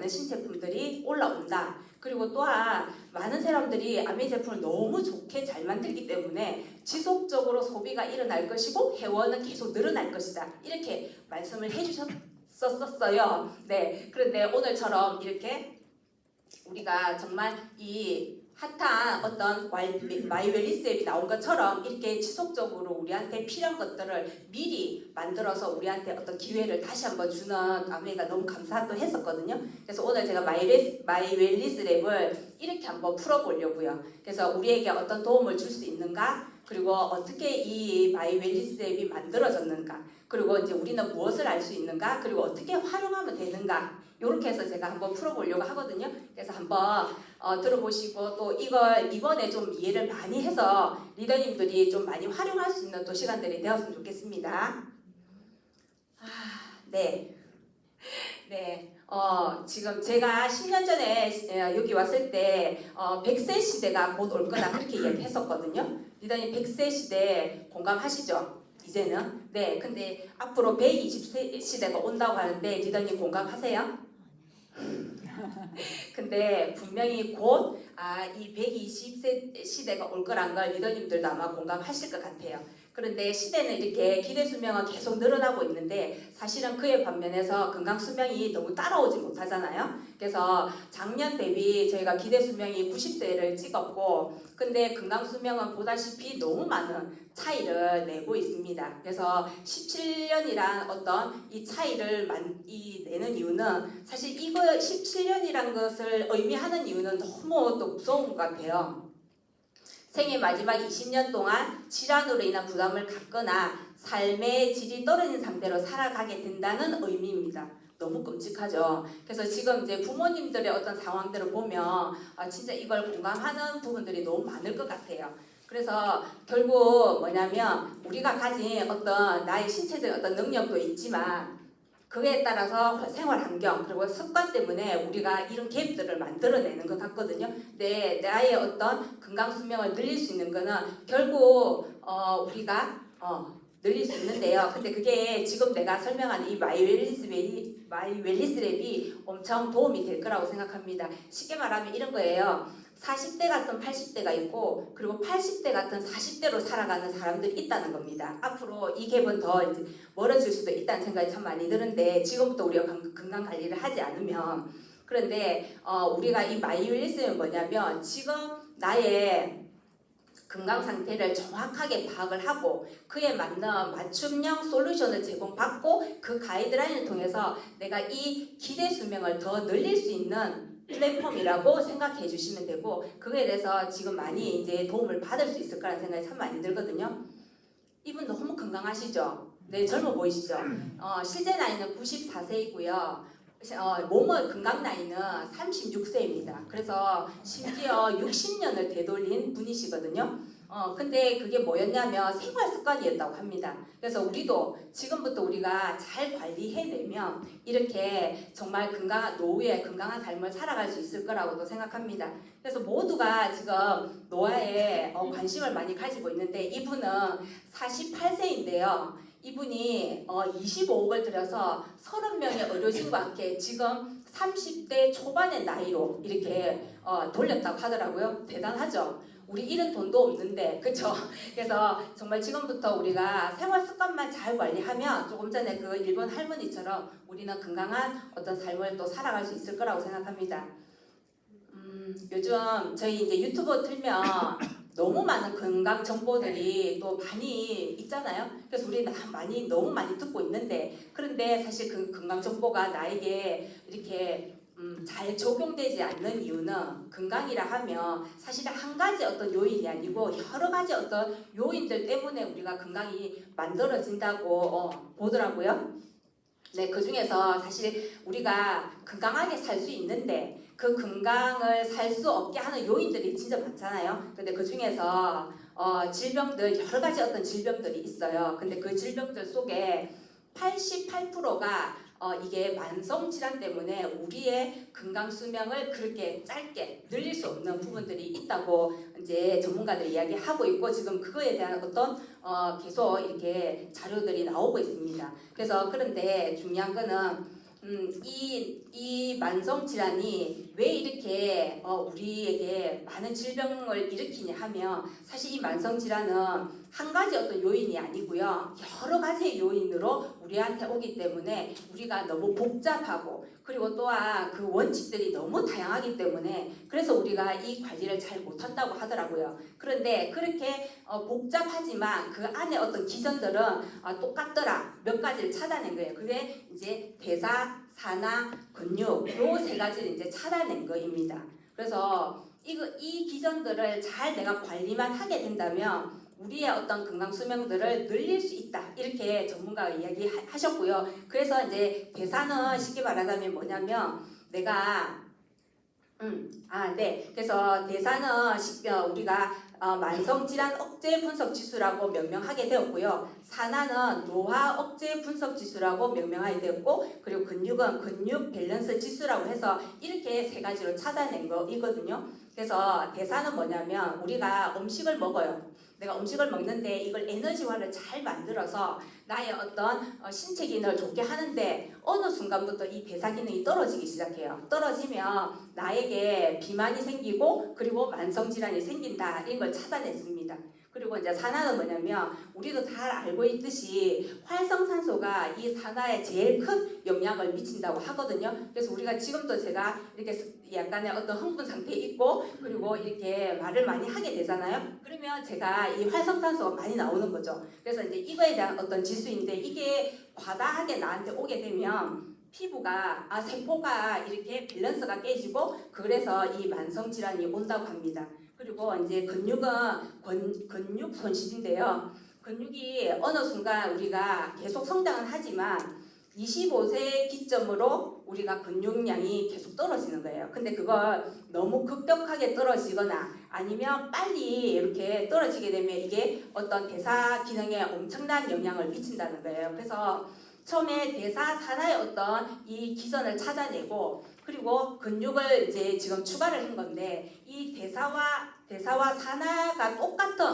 맞는 신제품들이 올라온다. 그리고 또한 많은 사람들이 아메 제품을 너무 좋게 잘 만들기 때문에 지속적으로 소비가 일어날 것이고 회원은 계속 늘어날 것이다. 이렇게 말씀을 해주셨었어요. 네, 그런데 오늘처럼 이렇게 우리가 정말 이 핫한 어떤 마이웰리스 앱이 나온 것처럼 이렇게 지속적으로 우리한테 필요한 것들을 미리 만들어서 우리한테 어떤 기회를 다시 한번 주는 아메가 너무 감사도 했었거든요. 그래서 오늘 제가 마이웰리스 앱을 이렇게 한번 풀어보려고요. 그래서 우리에게 어떤 도움을 줄 수 있는가, 그리고 어떻게 이 마이웰리스 앱이 만들어졌는가, 그리고 이제 우리는 무엇을 알 수 있는가, 그리고 어떻게 활용하면 되는가, 이렇게 해서 제가 한번 풀어보려고 하거든요. 그래서 한번 들어보시고 또 이걸 이번에 좀 이해를 많이 해서 리더님들이 좀 많이 활용할 수 있는 또 시간들이 되었으면 좋겠습니다. 네. 네. 지금 제가 10년 전에 여기 왔을 때 100세 시대가 곧 올 거다 그렇게 이야기했었거든요. 리더님 100세 시대 공감하시죠? 이제는. 네. 근데 앞으로 120세 시대가 온다고 하는데 리더님 공감하세요? 근데 분명히 곧 이 120세 시대가 올 거란 걸 리더님들도 아마 공감하실 것 같아요. 그런데 시대는 이렇게 기대 수명은 계속 늘어나고 있는데 사실은 그에 반면에서 건강 수명이 너무 따라오지 못하잖아요. 그래서 작년 대비 저희가 기대 수명이 90세를 찍었고, 근데 건강 수명은 보다시피 너무 많은 차이를 내고 있습니다. 그래서 17년이란 어떤 이 차이를 내는 이유는 사실 이거 17년이란 것을 의미하는 이유는 너무 또 무서운 것 같아요. 생애 마지막 20년 동안 질환으로 인한 부담을 갖거나 삶의 질이 떨어진 상태로 살아가게 된다는 의미입니다. 너무 끔찍하죠. 그래서 지금 이제 부모님들의 어떤 상황들을 보면 진짜 이걸 공감하는 부분들이 너무 많을 것 같아요. 그래서 결국 뭐냐면 우리가 가진 어떤 나의 신체적인 어떤 능력도 있지만 그에 따라서 생활 환경 그리고 습관 때문에 우리가 이런 갭들을 만들어내는 것 같거든요. 근데 나의 어떤 건강 수명을 늘릴 수 있는 거는 결국 우리가 늘릴 수 있는데요. 근데 그게 지금 내가 설명하는 이 마이웰리스 랩이 엄청 도움이 될 거라고 생각합니다. 쉽게 말하면 이런 거예요. 40대 같은 80대가 있고 그리고 80대 같은 40대로 살아가는 사람들이 있다는 겁니다. 앞으로 이 갭은 더 이제 멀어질 수도 있다는 생각이 참 많이 드는데 지금부터 우리가 건강 관리를 하지 않으면 그런데 우리가 이 마이웰리스는 뭐냐면 지금 나의 건강 상태를 정확하게 파악을 하고 그에 맞는 맞춤형 솔루션을 제공받고 그 가이드라인을 통해서 내가 이 기대 수명을 더 늘릴 수 있는 플랫폼이라고 생각해 주시면 되고 그거에 대해서 지금 많이 이제 도움을 받을 수 있을 거라는 생각이 참 많이 들거든요. 이분 너무 건강하시죠? 네, 젊어 보이시죠? 실제 나이는 94세이고요. 몸의 건강 나이는 36세입니다. 그래서 심지어 60년을 되돌린 분이시거든요. 근데 그게 뭐였냐면 생활 습관이었다고 합니다. 그래서 우리도 지금부터 우리가 잘 관리해내면 이렇게 정말 건강한 노후에 건강한 삶을 살아갈 수 있을 거라고도 생각합니다. 그래서 모두가 지금 노화에 관심을 많이 가지고 있는데 이분은 48세인데요. 이분이 25억을 들여서 30명의 의료진과 함께 지금 30대 초반의 나이로 이렇게 돌렸다고 하더라고요. 대단하죠? 우리 잃은 돈도 없는데 그렇죠? 그래서 정말 지금부터 우리가 생활 습관만 잘 관리하면 조금 전에 그 일본 할머니처럼 우리는 건강한 어떤 삶을 또 살아갈 수 있을 거라고 생각합니다. 요즘 저희 이제 유튜브 틀면 너무 많은 건강 정보들이 또 많이 있잖아요. 그래서 우리 너무 많이 듣고 있는데 그런데 사실 그 건강 정보가 나에게 이렇게 잘 적용되지 않는 이유는 건강이라 하면 사실 한 가지 어떤 요인이 아니고 여러 가지 어떤 요인들 때문에 우리가 건강이 만들어진다고 보더라고요. 네, 그 중에서 사실 우리가 건강하게 살 수 있는데 그 건강을 살 수 없게 하는 요인들이 진짜 많잖아요. 근데 그 중에서 질병들 여러 가지 어떤 질병들이 있어요. 근데 그 질병들 속에 88%가 이게 만성 질환 때문에 우리의 건강 수명을 그렇게 짧게 늘릴 수 없는 부분들이 있다고 이제 전문가들이 이야기하고 있고 지금 그거에 대한 어떤 계속 이렇게 자료들이 나오고 있습니다. 그래서 그런데 중요한 거는 이 만성 질환이 왜 이렇게 우리에게 많은 질병을 일으키냐 하면 사실 이 만성 질환은 한 가지 어떤 요인이 아니고요. 여러 가지의 요인으로 우리한테 오기 때문에 우리가 너무 복잡하고 그리고 또한 그 원칙들이 너무 다양하기 때문에 그래서 우리가 이 관리를 잘 못한다고 하더라고요. 그런데 그렇게 복잡하지만 그 안에 어떤 기전들은 똑같더라. 몇 가지를 찾아낸 거예요. 그게 이제 대사, 산화, 근육 요 세 가지를 이제 찾아낸 거입니다. 그래서 이 기전들을 잘 내가 관리만 하게 된다면 우리의 어떤 건강 수명들을 늘릴 수 있다. 이렇게 전문가가 이야기하셨고요. 그래서 이제 대사는 쉽게 말하자면 뭐냐면 내가 그래서 대사는 우리가 만성질환 억제 분석 지수라고 명명하게 되었고요. 산화는 노화 억제 분석 지수라고 명명하게 되었고, 그리고 근육은 근육 밸런스 지수라고 해서 이렇게 세 가지로 찾아낸 거이거든요. 그래서 대사는 뭐냐면 우리가 음식을 먹어요. 내가 음식을 먹는데 이걸 에너지화를 잘 만들어서 나의 어떤 신체 기능을 좋게 하는데 어느 순간부터 이 대사 기능이 떨어지기 시작해요. 떨어지면 나에게 비만이 생기고 그리고 만성 질환이 생긴다. 이런 걸 찾아냈습니다. 그리고 이제 산화는 뭐냐면 우리도 잘 알고 있듯이 활성산소가 이 산화에 제일 큰 영향을 미친다고 하거든요. 그래서 우리가 지금도 제가 이렇게 약간의 어떤 흥분 상태에 있고 그리고 이렇게 말을 많이 하게 되잖아요. 그러면 제가 이 활성산소가 많이 나오는 거죠. 그래서 이제 이거에 대한 어떤 지수인데 이게 과다하게 나한테 오게 되면 피부가 세포가 이렇게 밸런스가 깨지고 그래서 이 만성 질환이 온다고 합니다. 그리고 이제 근육은 근육 손실인데요. 근육이 어느 순간 우리가 계속 성장은 하지만 25세 기점으로 우리가 근육량이 계속 떨어지는 거예요. 근데 그걸 너무 급격하게 떨어지거나 아니면 빨리 이렇게 떨어지게 되면 이게 어떤 대사 기능에 엄청난 영향을 미친다는 거예요. 그래서 처음에 대사 산화의 어떤 이 기전을 찾아내고 그리고 근육을 이제 지금 추가를 한 건데 이 대사와 산화가 똑같은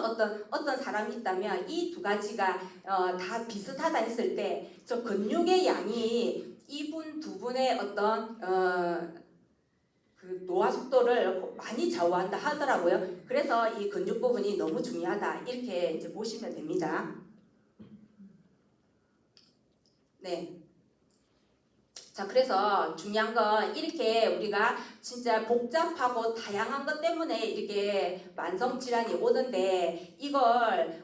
어떤 사람이 있다면 이 두 가지가 다 비슷하다 했을 때 저 근육의 양이 이분 두 분의 어떤 그 노화 속도를 많이 좌우한다 하더라고요. 그래서 이 근육 부분이 너무 중요하다 이렇게 이제 보시면 됩니다. 네. 자, 그래서 중요한 건 이렇게 우리가 진짜 복잡하고 다양한 것 때문에 이렇게 만성질환이 오는데 이걸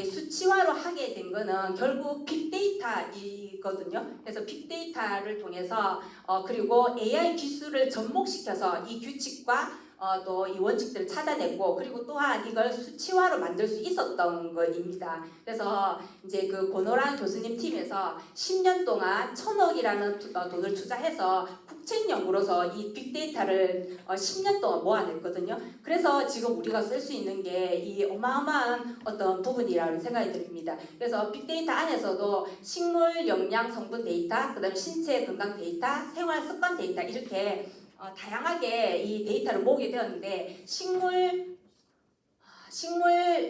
수치화로 하게 된 거는 결국 빅데이터이거든요. 그래서 빅데이터를 통해서 그리고 AI 기술을 접목시켜서 이 규칙과 또 이 원칙들을 찾아냈고 그리고 또한 이걸 수치화로 만들 수 있었던 것입니다. 그래서 이제 그 권오란 교수님 팀에서 10년 동안 1,000억이라는 돈을 투자해서 국책 연구로서 이 빅데이터를 10년 동안 모아냈거든요. 그래서 지금 우리가 쓸 수 있는 게 이 어마어마한 어떤 부분이라는 생각이 듭니다. 그래서 빅데이터 안에서도 식물 영양 성분 데이터, 그다음에 신체 건강 데이터, 생활 습관 데이터 이렇게 다양하게 이 데이터를 모으게 되었는데 식물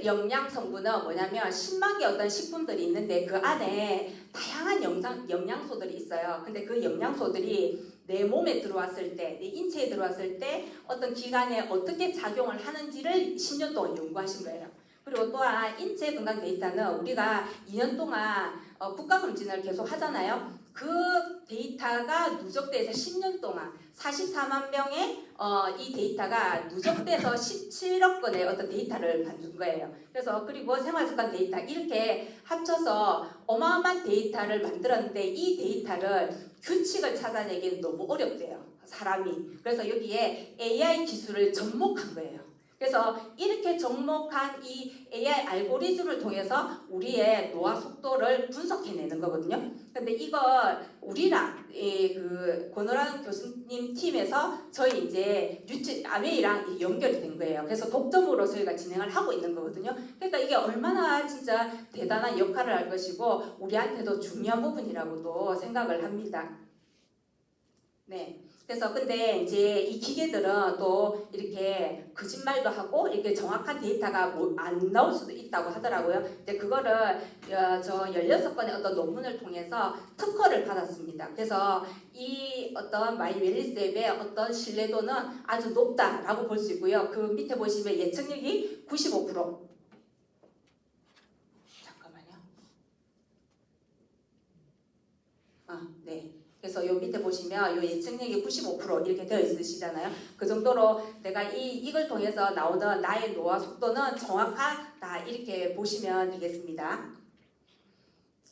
영양 성분은 뭐냐면 10만 개 어떤 식품들이 있는데 그 안에 다양한 영양소들이 있어요. 근데 그 영양소들이 내 몸에 들어왔을 때, 내 인체에 들어왔을 때 어떤 기관에 어떻게 작용을 하는지를 10년 동안 연구하신 거예요. 그리고 또한 인체 건강 데이터는 우리가 2년 동안 국가검진을 계속 하잖아요. 그 데이터가 누적돼서 10년 동안 44만 명의 이 데이터가 누적돼서 17억 건의 어떤 데이터를 받는 거예요. 그래서 그리고 생활습관 데이터 이렇게 합쳐서 어마어마한 데이터를 만들었는데 이 데이터를 규칙을 찾아내기는 너무 어렵대요. 사람이. 그래서 여기에 AI 기술을 접목한 거예요. 그래서 이렇게 접목한 이 AI 알고리즘을 통해서 우리의 노화 속도를 분석해내는 거거든요. 근데 이걸 우리랑 그 권오란 교수님 팀에서 저희 이제 아메이랑 연결이 된 거예요. 그래서 독점으로 저희가 진행을 하고 있는 거거든요. 그러니까 이게 얼마나 진짜 대단한 역할을 할 것이고 우리한테도 중요한 부분이라고도 생각을 합니다. 네. 그래서 근데 이제 이 기계들은 또 이렇게 거짓말도 하고 이렇게 정확한 데이터가 안 나올 수도 있다고 하더라고요. 근데 그거를 저 16건의 어떤 논문을 통해서 특허를 받았습니다. 그래서 이 어떤 마이웰리스 앱의 어떤 신뢰도는 아주 높다라고 볼 수 있고요. 그 밑에 보시면 예측력이 95%. 잠깐만요. 네. 그래서 요 밑에 보시면 요 예측력이 95% 이렇게 되어 있으시잖아요. 그 정도로 내가 이걸 통해서 나오는 나의 노화 속도는 정확하다 이렇게 보시면 되겠습니다.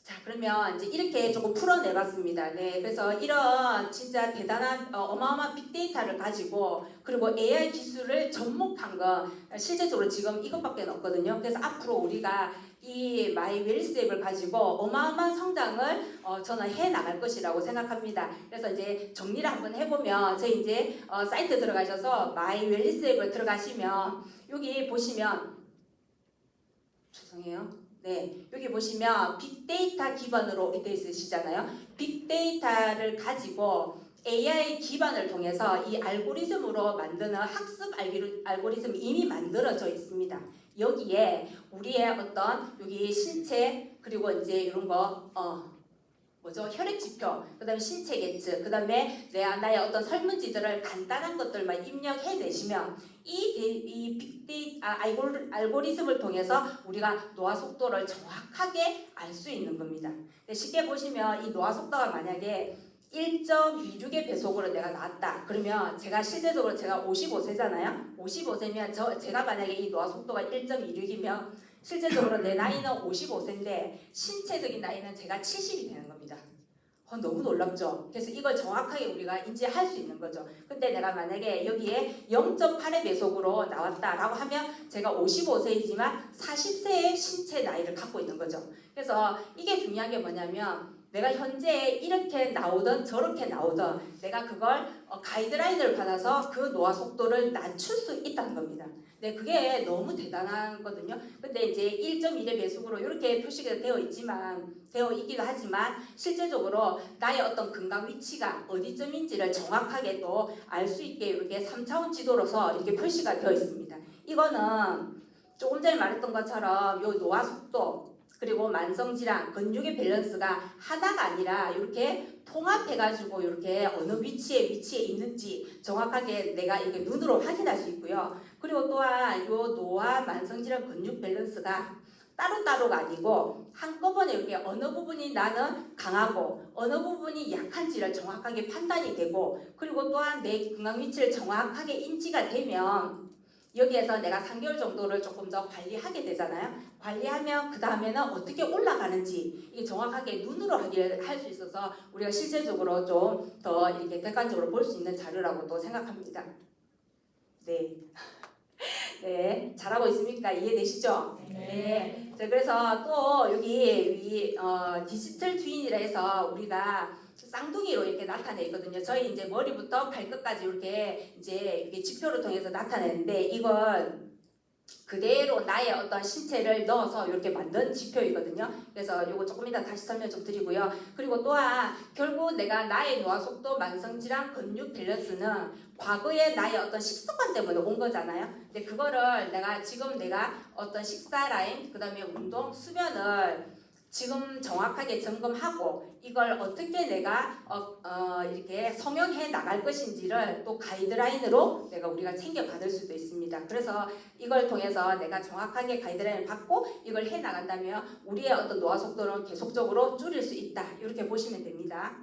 자, 그러면 이제 이렇게 조금 풀어내봤습니다. 네, 그래서 이런 진짜 대단한 어마어마한 빅데이터를 가지고 그리고 AI 기술을 접목한 거 실제적으로 지금 이것밖에 없거든요. 그래서 앞으로 우리가 이 마이웰리스 앱을 가지고 어마어마한 성장을 저는 해 나갈 것이라고 생각합니다. 그래서 이제 정리를 한번 해보면 저희 이제 사이트 들어가셔서 마이웰리스 앱을 들어가시면 여기 보시면 죄송해요. 네, 여기 보시면 빅데이터 기반으로 되어 있으시잖아요. 빅데이터를 가지고 AI 기반을 통해서 이 알고리즘으로 만드는 학습 알고리즘이 이미 만들어져 있습니다. 여기에 우리의 어떤 여기 신체 그리고 이제 이런 거 혈액 지표, 그 다음에 신체 계층, 그 다음에 나의 어떤 설문지들을 간단한 것들만 입력해 내시면 이 빅데이터 알고리즘을 통해서 우리가 노화 속도를 정확하게 알 수 있는 겁니다. 쉽게 보시면 이 노화 속도가 만약에 1.26의 배속으로 내가 나왔다. 그러면 제가 실제적으로 제가 55세잖아요. 55세면 제가 만약에 이 노화 속도가 1.26이면 실제적으로 내 나이는 55세인데 신체적인 나이는 제가 70이 되는 겁니다. 너무 놀랍죠? 그래서 이걸 정확하게 우리가 인지할 수 있는 거죠. 근데 내가 만약에 여기에 0.8의 배속으로 나왔다라고 하면 제가 55세이지만 40세의 신체 나이를 갖고 있는 거죠. 그래서 이게 중요한 게 뭐냐면 내가 현재 이렇게 나오든 저렇게 나오든 내가 그걸 가이드라인을 받아서 그 노화 속도를 낮출 수 있다는 겁니다. 네, 그게 너무 대단하거든요. 근데 이제 1.1의 배속으로 이렇게 표시가 되어 있기도 하지만 실제적으로 나의 어떤 건강 위치가 어디쯤인지를 정확하게 또 알 수 있게 이렇게 3차원 지도로서 이렇게 표시가 되어 있습니다. 이거는 조금 전에 말했던 것처럼 요 노화 속도 그리고 만성질환, 근육의 밸런스가 하나가 아니라 이렇게 통합해가지고 이렇게 어느 위치에 있는지 정확하게 내가 이렇게 눈으로 확인할 수 있고요. 그리고 또한 이 노화, 만성질환, 근육 밸런스가 따로따로가 아니고 한꺼번에 이렇게 어느 부분이 나는 강하고 어느 부분이 약한지를 정확하게 판단이 되고 그리고 또한 내 건강 위치를 정확하게 인지가 되면 여기에서 내가 3개월 정도를 조금 더 관리하게 되잖아요. 관리하면 그 다음에는 어떻게 올라가는지 이게 정확하게 눈으로 할 수 있어서 우리가 실제적으로 좀 더 이렇게 객관적으로 볼 수 있는 자료라고도 생각합니다. 네. 네, 잘하고 있습니까? 이해되시죠? 네. 자, 그래서 또 여기 디지털 트윈이라 해서 우리가 쌍둥이로 이렇게 나타내거든요. 저희 이제 머리부터 발끝까지 이렇게 지표를 통해서 나타내는데 이걸 그대로 나의 어떤 신체를 넣어서 이렇게 만든 지표이거든요. 그래서 이거 조금 이따 다시 설명 좀 드리고요. 그리고 또한 결국 내가 나의 노화 속도, 만성질환, 근육 밸런스는 과거의 나의 어떤 식습관 때문에 온 거잖아요. 근데 그거를 내가 어떤 식사 라인, 그 다음에 운동, 수면을 지금 정확하게 점검하고 이걸 어떻게 내가 이렇게 성형해 나갈 것인지를 또 가이드라인으로 우리가 챙겨받을 수도 있습니다. 그래서 이걸 통해서 내가 정확하게 가이드라인을 받고 이걸 해 나간다면 우리의 어떤 노화 속도는 계속적으로 줄일 수 있다. 이렇게 보시면 됩니다.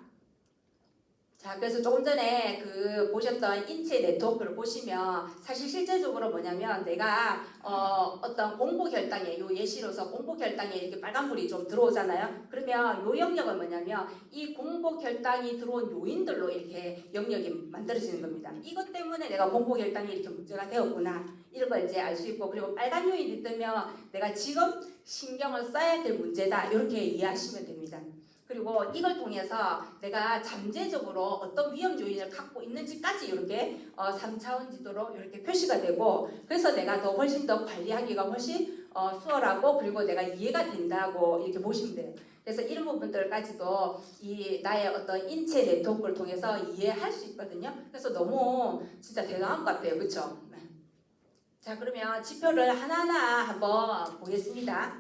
자, 그래서 조금 전에 보셨던 인체 네트워크를 보시면 사실 실제적으로 뭐냐면 내가 어떤 공복 혈당에 요 예시로서 공복 혈당에 이렇게 빨간불이 좀 들어오잖아요. 그러면 요 영역은 뭐냐면 이 공복 혈당이 들어온 요인들로 이렇게 영역이 만들어지는 겁니다. 이것 때문에 내가 공복 혈당이 이렇게 문제가 되었구나 이런 걸 이제 알 수 있고 그리고 빨간 요인이 뜨면 내가 지금 신경을 써야 될 문제다 이렇게 이해하시면 됩니다. 그리고 이걸 통해서 내가 잠재적으로 어떤 위험 요인을 갖고 있는지까지 이렇게 3차원 지도로 이렇게 표시가 되고 그래서 내가 훨씬 더 관리하기가 훨씬 수월하고 그리고 내가 이해가 된다고 이렇게 보시면 돼요. 그래서 이런 부분들까지도 이 나의 어떤 인체 네트워크를 통해서 이해할 수 있거든요. 그래서 너무 진짜 대단한 것 같아요. 그렇죠? 자, 그러면 지표를 하나하나 한번 보겠습니다.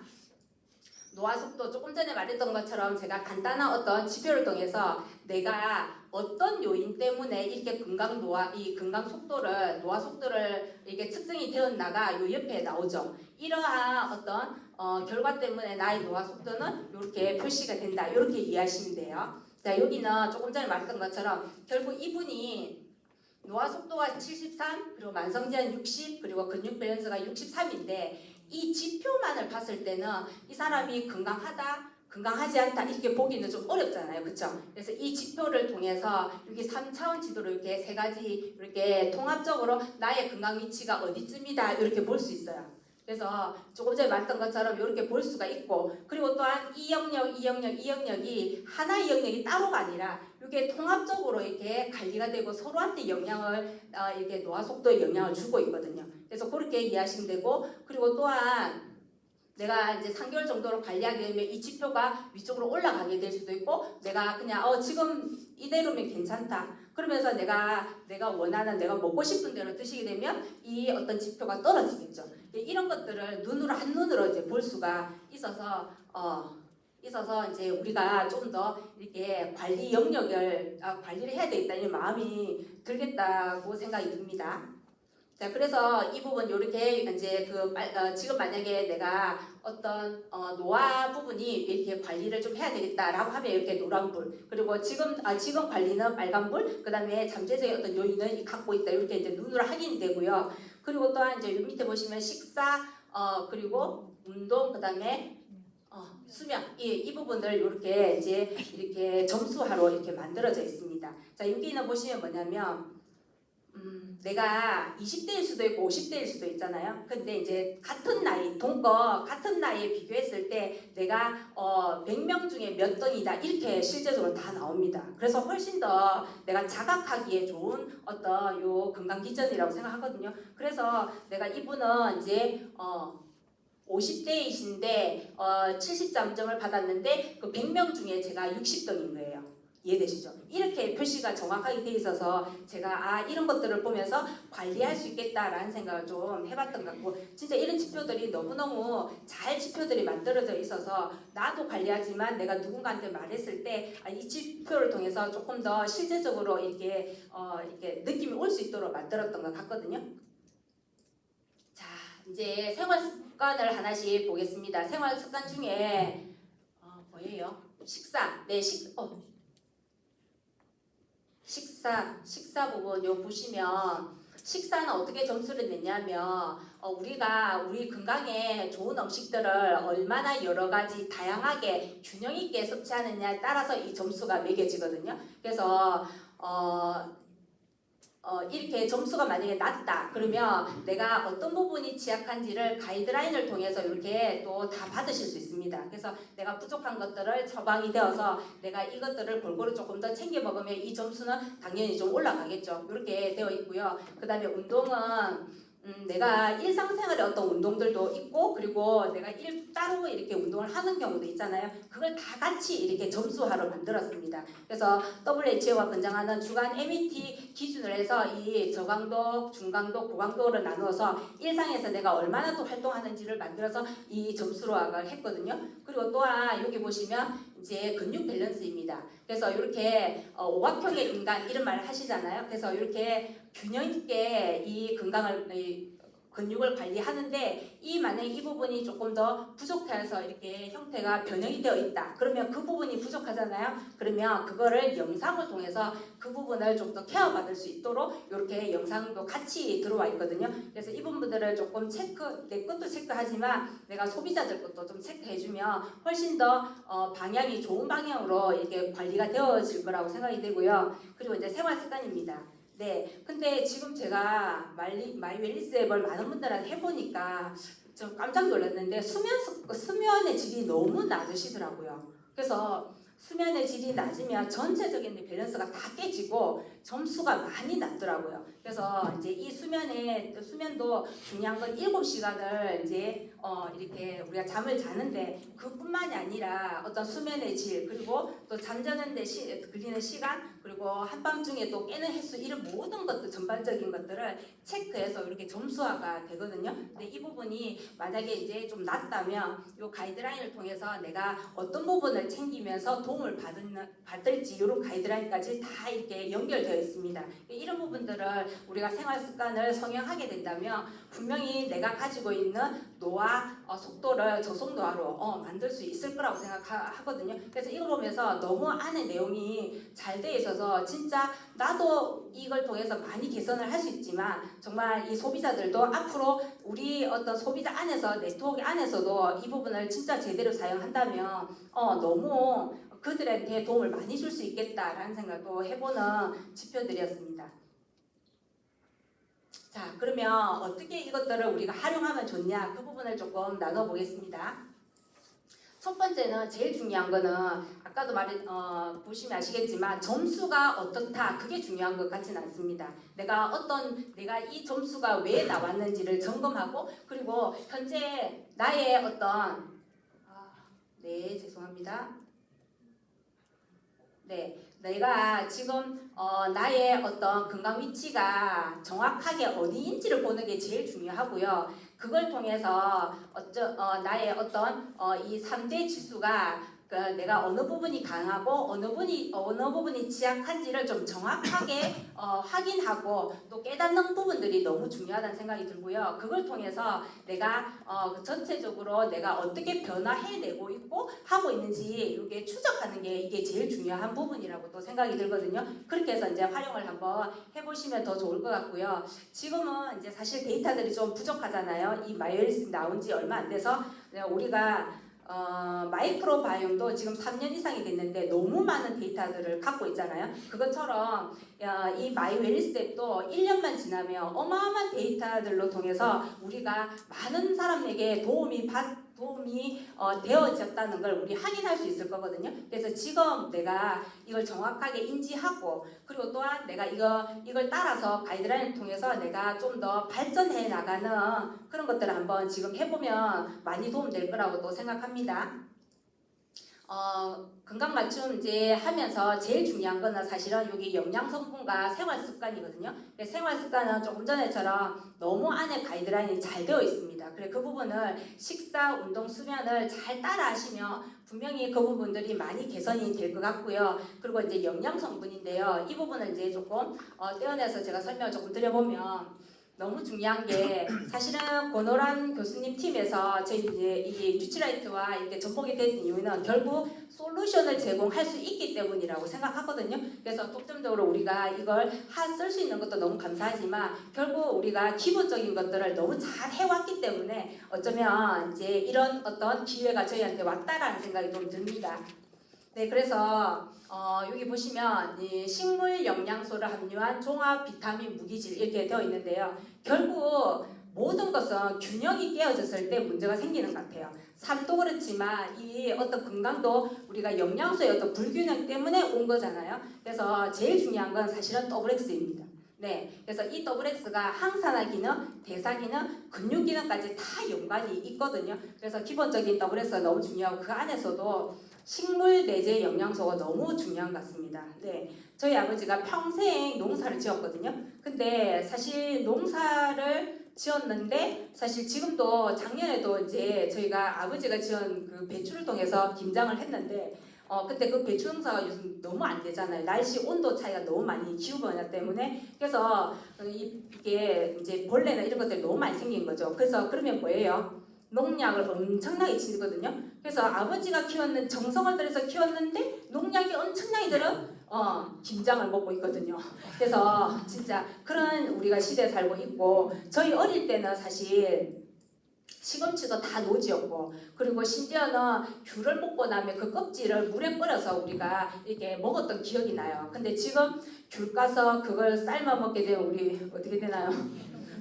노화 속도 조금 전에 말했던 것처럼 제가 간단한 어떤 지표를 통해서 내가 어떤 요인 때문에 이렇게 이 건강 속도를 노화 속도를 이게 측정이 되었나가 요 옆에 나오죠. 이러한 어떤 결과 때문에 나의 노화 속도는 이렇게 표시가 된다. 이렇게 이해하시면 돼요. 자, 여기는 조금 전에 말했던 것처럼 결국 이분이 노화 속도가 73, 그리고 만성제한 60, 그리고 근육 밸런스가 63인데 이 지표만을 봤을 때는 이 사람이 건강하다, 건강하지 않다 이렇게 보기는 좀 어렵잖아요. 그렇죠? 그래서 이 지표를 통해서 여기 3차원 지도로 이렇게 세 가지 이렇게 통합적으로 나의 건강 위치가 어디쯤이다 이렇게 볼 수 있어요. 그래서 조금 전에 말했던 것처럼 이렇게 볼 수가 있고, 그리고 또한 이 영역이 하나의 영역이 따로가 아니라 이게 통합적으로 이렇게 관리가 되고 서로한테 영향을 이렇게 노화 속도에 영향을 주고 있거든요. 그래서 그렇게 이해하시면 되고, 그리고 또한 내가 이제 3개월 정도로 관리하게 되면 이 지표가 위쪽으로 올라가게 될 수도 있고, 내가 그냥 지금 이대로면 괜찮다. 그러면서 내가 원하는 내가 먹고 싶은 대로 드시게 되면 이 어떤 지표가 떨어지겠죠. 이런 것들을 한눈으로 이제 볼 수가 있어서 이제 우리가 좀 더 이렇게 관리 영역을 관리를 해야 되겠다 이런 마음이 들겠다고 생각이 듭니다. 자, 그래서 이 부분 이렇게 이제 지금 만약에 내가 어떤 노화 부분이 이렇게 관리를 좀 해야 되겠다라고 하면 이렇게 노란불, 그리고 지금 관리는 빨간불, 그다음에 잠재적인 어떤 요인은 갖고 있다 이렇게 이제 눈으로 확인이 되고요. 그리고 또한 이제 요 밑에 보시면 식사, 그리고 운동, 그다음에 수면 이 부분들 이렇게 점수화로 이렇게 만들어져 있습니다. 자, 여기는 보시면 뭐냐면 내가 20대일 수도 있고 50대일 수도 있잖아요. 근데 이제 같은 나이에 비교했을 때 내가 100명 중에 몇 등이다 이렇게 실제적으로 다 나옵니다. 그래서 훨씬 더 내가 자각하기에 좋은 어떤 요 건강 기전이라고 생각하거든요. 그래서 내가 이분은 이제 50대이신데 70점을 받았는데 그 100명 중에 제가 60등인 거예요. 이해되시죠? 이렇게 표시가 정확하게 돼 있어서 제가 이런 것들을 보면서 관리할 수 있겠다라는 생각을 좀 해봤던 것 같고, 진짜 이런 지표들이 너무너무 잘 지표들이 만들어져 있어서 나도 관리하지만 내가 누군가한테 말했을 때 이 지표를 통해서 조금 더 실제적으로 이렇게 느낌이 올 수 있도록 만들었던 것 같거든요. 자, 이제 생활 습관을 하나씩 보겠습니다. 생활 습관 중에 뭐예요? 식사. 네, 식사 부분 요 보시면 식사는 어떻게 점수를 내냐면 우리가 우리 건강에 좋은 음식들을 얼마나 여러 가지 다양하게 균형 있게 섭취하느냐에 따라서 이 점수가 매겨지거든요. 그래서 이렇게 점수가 만약에 낮다 그러면 내가 어떤 부분이 취약한지를 가이드라인을 통해서 이렇게 또 다 받으실 수 있습니다. 그래서 내가 부족한 것들을 처방이 되어서 내가 이것들을 골고루 조금 더 챙겨 먹으면 이 점수는 당연히 좀 올라가겠죠. 이렇게 되어 있고요. 그 다음에 운동은 내가 일상생활에 어떤 운동들도 있고, 그리고 내가 따로 이렇게 운동을 하는 경우도 있잖아요. 그걸 다 같이 이렇게 점수화로 만들었습니다. 그래서 WHO가 권장하는 주간 MET 기준으로 해서 이 저강도, 중강도, 고강도를 나누어서 일상에서 내가 얼마나 또 활동하는지를 만들어서 이 점수화를 했거든요. 그리고 또한 여기 보시면 이제 근육 밸런스입니다. 그래서 이렇게 오각형의 인간 이런 말을 하시잖아요. 그래서 이렇게 균형 있게 이 근육을 관리하는데 만약에 이 부분이 조금 더 부족해서 이렇게 형태가 변형이 되어 있다. 그러면 그 부분이 부족하잖아요. 그러면 그거를 영상을 통해서 그 부분을 좀 더 케어받을 수 있도록 이렇게 영상도 같이 들어와 있거든요. 그래서 이 부분들을 조금 내 것도 체크하지만 내가 소비자들 것도 좀 체크해주면 훨씬 더 방향이 좋은 방향으로 이렇게 관리가 되어질 거라고 생각이 되고요. 그리고 이제 생활 습관입니다. 네, 근데 지금 제가 마이웰니스 앱을 많은 분들한테 해보니까 좀 깜짝 놀랐는데 수면의 질이 너무 낮으시더라고요. 그래서 수면의 질이 낮으면 전체적인 밸런스가 다 깨지고 점수가 많이 낮더라고요. 그래서 이제 이 수면도 중요한 건 7시간을 이제 이렇게 우리가 잠을 자는데 그뿐만이 아니라 어떤 수면의 질, 그리고 또 잠자는데 걸리는 시간, 그리고 한밤중에 또 깨는 횟수, 이런 모든 것들, 전반적인 것들을 체크해서 이렇게 점수화가 되거든요. 근데 이 부분이 만약에 이제 좀 낮다면 이 가이드라인을 통해서 내가 어떤 부분을 챙기면서 도움을 받을지 이런 가이드라인까지 다 이렇게 연결되어 있습니다. 이런 부분들을 우리가 생활 습관을 성형하게 된다면 분명히 내가 가지고 있는 노화 속도를 저속 노화로 만들 수 있을 거라고 생각하거든요. 그래서 이걸 보면서 너무 안에 내용이 잘 돼 있어서 진짜 나도 이걸 통해서 많이 개선을 할 수 있지만 정말 이 소비자들도 앞으로 우리 어떤 소비자 안에서 네트워크 안에서도 이 부분을 진짜 제대로 사용한다면 너무 그들한테 도움을 많이 줄 수 있겠다라는 생각도 해보는 지표들이었습니다. 자, 그러면 어떻게 이것들을 우리가 활용하면 좋냐, 그 부분을 조금 나눠보겠습니다. 첫 번째는 제일 중요한 거는 아까도 보시면 아시겠지만 점수가 어떻다, 그게 중요한 것 같지는 않습니다. 내가 이 점수가 왜 나왔는지를 점검하고, 그리고 현재 나의 죄송합니다. 내가 지금 나의 어떤 건강 위치가 정확하게 어디인지를 보는 게 제일 중요하고요. 그걸 통해서 나의 이 3대 지수가 내가 어느 부분이 강하고 어느 부분이 취약한지를 좀 정확하게 확인하고 또 깨닫는 부분들이 너무 중요하다는 생각이 들고요. 그걸 통해서 내가 전체적으로 내가 어떻게 변화해내고 있고 하고 있는지 이렇게 추적하는 게 이게 제일 중요한 부분이라고 또 생각이 들거든요. 그렇게 해서 이제 활용을 한번 해보시면 더 좋을 것 같고요. 지금은 이제 사실 데이터들이 좀 부족하잖아요. 이 마이웨리스 나온 지 얼마 안 돼서 우리가 마이크로바이옴도 지금 3년 이상이 됐는데 너무 많은 데이터들을 갖고 있잖아요. 그것처럼 이 마이웰리스 앱도 1년만 지나면 어마어마한 데이터들로 통해서 우리가 많은 사람에게 도움이 되어졌다는 걸 우리 확인할 수 있을 거거든요. 그래서 지금 내가 이걸 정확하게 인지하고, 그리고 또한 내가 이걸 따라서 가이드라인을 통해서 내가 좀 더 발전해 나가는 그런 것들을 한번 지금 해보면 많이 도움될 거라고 또 생각합니다. 건강 맞춤 이제 하면서 제일 중요한 거는 사실은 여기 영양 성분과 생활 습관이거든요. 생활 습관은 조금 전에처럼 너무 안에 가이드라인이 잘 되어 있습니다. 그래 그 부분을 식사, 운동, 수면을 잘 따라 하시면 분명히 그 부분들이 많이 개선이 될 것 같고요. 그리고 이제 영양 성분인데요. 이 부분을 이제 조금 떼어내서 제가 설명을 조금 드려보면, 너무 중요한 게 사실은 권오란 교수님 팀에서 저희 이제 이 뉴트라이트와 이렇게 접목이 된 이유는 결국 솔루션을 제공할 수 있기 때문이라고 생각하거든요. 그래서 독점적으로 우리가 이걸 쓸 수 있는 것도 너무 감사하지만 결국 우리가 기본적인 것들을 너무 잘 해왔기 때문에 어쩌면 이제 이런 어떤 기회가 저희한테 왔다라는 생각이 좀 듭니다. 네, 그래서 여기 보시면 이 식물 영양소를 함유한 종합 비타민 무기질 이렇게 되어 있는데요. 결국 모든 것은 균형이 깨어졌을 때 문제가 생기는 것 같아요. 삶도 그렇지만 이 어떤 건강도 우리가 영양소의 어떤 불균형 때문에 온 거잖아요. 그래서 제일 중요한 건 사실은 WX입니다. 네, 그래서 이 WX가 항산화 기능, 대사 기능, 근육 기능까지 다 연관이 있거든요. 그래서 기본적인 WX가 너무 중요하고 그 안에서도 식물 내재 영양소가 너무 중요한 것 같습니다. 네, 저희 아버지가 평생 농사를 지었거든요. 근데 사실 농사를 지었는데 사실 지금도 작년에도 이제 저희가 아버지가 지은 그 배추를 통해서 김장을 했는데 근데 그 배추 농사가 요즘 너무 안 되잖아요. 날씨 온도 차이가 너무 많이 기후변화 때문에. 그래서 이게 이제 벌레나 이런 것들이 너무 많이 생긴 거죠. 그래서 그러면 뭐예요? 농약을 엄청나게 치거든요. 그래서 아버지가 정성을 들여서 키웠는데 농약이 엄청나게 들은 김장을 먹고 있거든요. 그래서 진짜 그런 우리가 시대에 살고 있고, 저희 어릴 때는 사실 시금치도 다 노지였고, 그리고 심지어는 귤을 먹고 나면 그 껍질을 물에 끓여서 우리가 이렇게 먹었던 기억이 나요. 근데 지금 귤 까서 그걸 삶아 먹게 되면 우리 어떻게 되나요?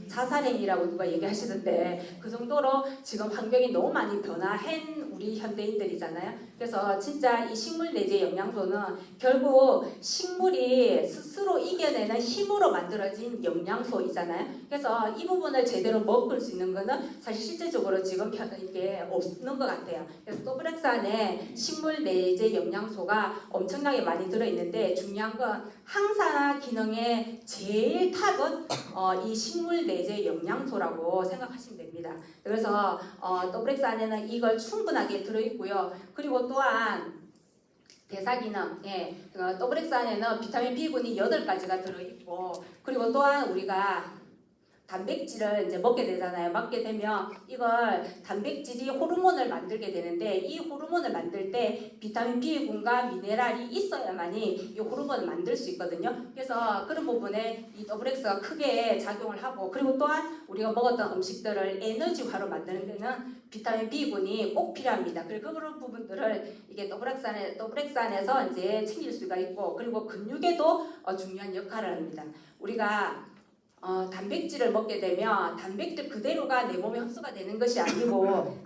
자살행위라고 누가 얘기하시던데 그 정도로 지금 환경이 너무 많이 변화한 우리 현대인들이잖아요. 그래서 진짜 이 식물 내재 영양소는 결국 식물이 스스로 이겨내는 힘으로 만들어진 영양소이잖아요. 그래서 이 부분을 제대로 먹을 수 있는 거는 사실 실제적으로 지금 이게 없는 것 같아요. 그래서 또브렉스 안에 식물 내재 영양소가 엄청나게 많이 들어있는데 중요한 건 항산화 기능의 제일 탑은 이 식물 내재 영양소라고 생각하시면 됩니다. 그래서 또브렉스 안에는 이걸 충분하게 들어있고요. 그리고 또한 대사기능, 또브렉스 안에는 비타민 B군이 8가지가 들어있고, 그리고 또한 우리가 단백질을 이제 먹게 되잖아요. 먹게 되면 이걸 단백질이 호르몬을 만들게 되는데 이 호르몬을 만들 때 비타민 B군과 미네랄이 있어야만이 이 호르몬을 만들 수 있거든요. 그래서 그런 부분에 이 더블엑스가 크게 작용을 하고, 그리고 또한 우리가 먹었던 음식들을 에너지화로 만드는 데는 비타민 B군이 꼭 필요합니다. 그리고 그런 부분들을 이게 더블엑스 안에서 이제 챙길 수가 있고, 그리고 근육에도 중요한 역할을 합니다. 우리가 단백질을 먹게 되면 단백질 그대로가 내 몸에 흡수가 되는 것이 아니고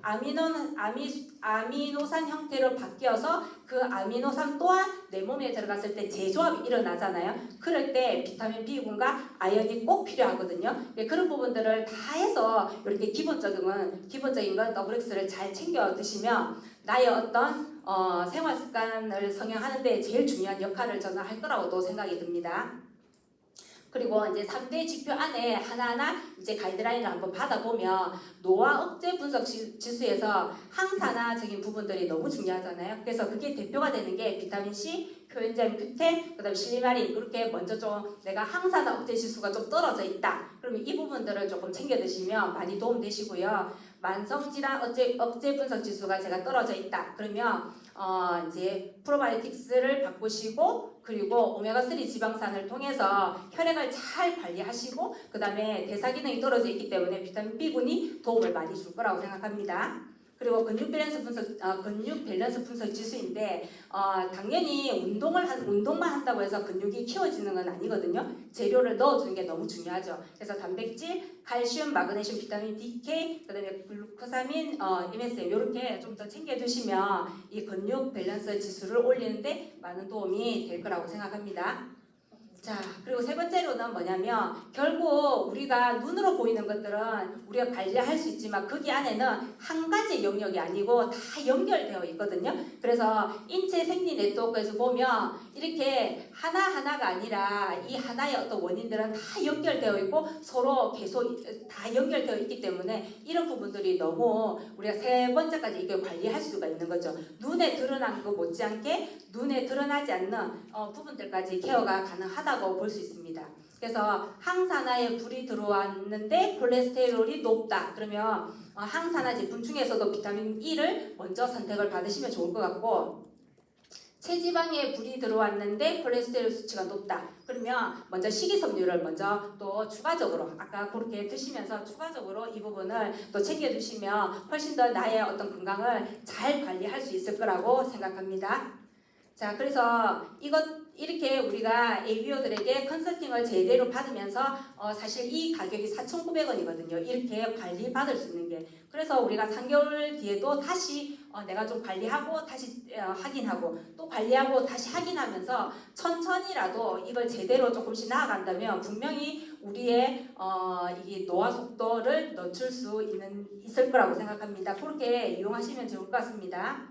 아미노산 형태로 바뀌어서 그 아미노산 또한 내 몸에 들어갔을 때 재조합이 일어나잖아요. 그럴 때 비타민 B군과 아연이 꼭 필요하거든요. 그런 부분들을 다 해서 이렇게 기본적인 건 더블엑스를 잘 챙겨 드시면 나의 어떤 생활 습관을 성형하는 데 제일 중요한 역할을 저는 할 거라고도 생각이 듭니다. 그리고 이제 3대 지표 안에 하나하나 이제 가이드라인을 한번 받아보면 노화 억제 분석 지수에서 항산화적인 부분들이 너무 중요하잖아요. 그래서 그게 대표가 되는 게 비타민 C, 코엔자임 Q10, 그다음 실리마린, 이렇게 먼저 좀 내가 항산화 억제 지수가 좀 떨어져 있다. 그러면 이 부분들을 조금 챙겨 드시면 많이 도움 되시고요. 만성질환 억제 분석 지수가 제가 떨어져 있다. 그러면 이제 프로바이오틱스를 바꾸시고, 그리고 오메가3 지방산을 통해서 혈액을 잘 관리하시고, 그 다음에 대사 기능이 떨어져 있기 때문에 비타민 B군이 도움을 많이 줄 거라고 생각합니다. 그리고 근육 밸런스 분석 지수인데 당연히 운동만 한다고 해서 근육이 키워지는 건 아니거든요. 재료를 넣어주는 게 너무 중요하죠. 그래서 단백질, 칼슘, 마그네슘, 비타민 DK, 그다음에 글루코사민, MSM 이렇게 좀 더 챙겨주시면 이 근육 밸런스 지수를 올리는데 많은 도움이 될 거라고 생각합니다. 자, 그리고 세 번째로는 뭐냐면 결국 우리가 눈으로 보이는 것들은 우리가 관리할 수 있지만 거기 안에는 한 가지 영역이 아니고 다 연결되어 있거든요. 그래서 인체 생리 네트워크에서 보면 이렇게 하나하나가 아니라 이 하나의 어떤 원인들은 다 연결되어 있고 서로 계속 다 연결되어 있기 때문에 이런 부분들이 너무 우리가 세 번째까지 이걸 관리할 수가 있는 거죠. 눈에 드러난 거 못지않게 눈에 드러나지 않는 부분들까지 케어가 가능하다고 볼 수 있습니다. 그래서 항산화에 불이 들어왔는데 콜레스테롤이 높다. 그러면 항산화 제품 중에서도 비타민 E를 먼저 선택을 받으시면 좋을 것 같고, 체지방에 불이 들어왔는데 콜레스테롤 수치가 높다. 그러면 먼저 식이섬유를 먼저 또 추가적으로 아까 그렇게 드시면서 추가적으로 이 부분을 또 챙겨주시면 훨씬 더 나의 어떤 건강을 잘 관리할 수 있을 거라고 생각합니다. 자, 그래서 이렇게 우리가 ABO들에게 컨설팅을 제대로 받으면서 사실 이 가격이 4,900원이거든요. 이렇게 관리 받을 수 있는 게. 그래서 우리가 3개월 뒤에도 다시 내가 좀 관리하고 다시 확인하고 또 관리하고 다시 확인하면서 천천히라도 이걸 제대로 조금씩 나아간다면 분명히 우리의 이 노화 속도를 늦출 수 있을 거라고 생각합니다. 그렇게 이용하시면 좋을 것 같습니다.